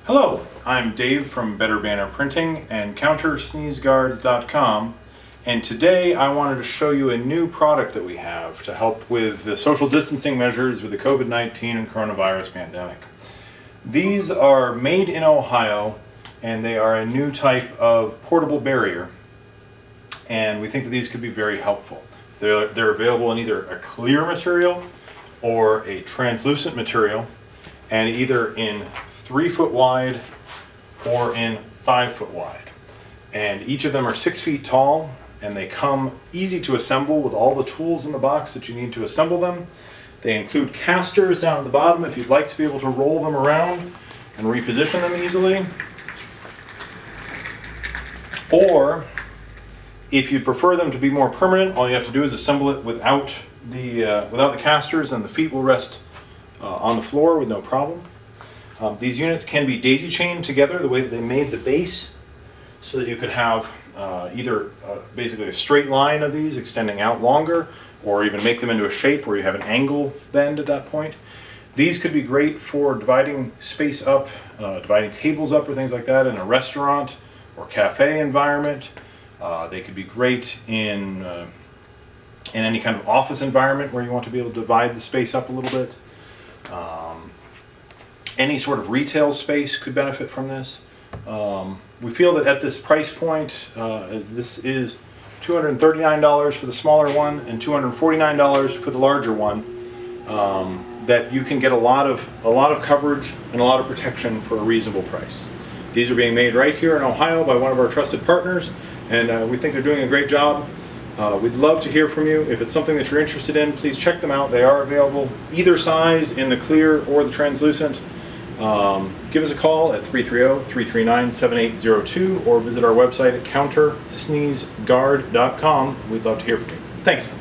Hello, I'm Dave from Better Banner Printing and CounterSneezeGuards.com, and today I wanted to show you a new product that we have to help with the social distancing measures with the COVID-19 and coronavirus pandemic. These are made in Ohio, and they are a new type of portable barrier, and we think that these could be very helpful. They're available in either a clear material or a translucent material, and either in 3 foot wide or in 5 foot wide. And each of them are 6 feet tall, and they come easy to assemble with all the tools in the box that you need to assemble them. They include casters down at the bottom if you'd like to be able to roll them around and reposition them easily. Or if you prefer them to be more permanent, all you have to do is assemble it without the casters, and the feet will rest on the floor with no problem. These units can be daisy chained together the way that they made the base, so that you could have either basically a straight line of these extending out longer, or even make them into a shape where you have an angle bend at that point. These could be great for dividing space up, dividing tables up or things like that in a restaurant or cafe environment. They could be great in any kind of office environment where you want to be able to divide the space up a little bit. Any sort of retail space could benefit from this. We feel that at this price point, as this is $239 for the smaller one and $249 for the larger one, that you can get a lot of coverage and a lot of protection for a reasonable price. These are being made right here in Ohio by one of our trusted partners, and we think they're doing a great job. We'd love to hear from you. If it's something that you're interested in, please check them out. They are available either size in the clear or the translucent. Give us a call at 330-339-7802 or visit our website at CounterSneezeGuard.com. We'd love to hear from you. Thanks.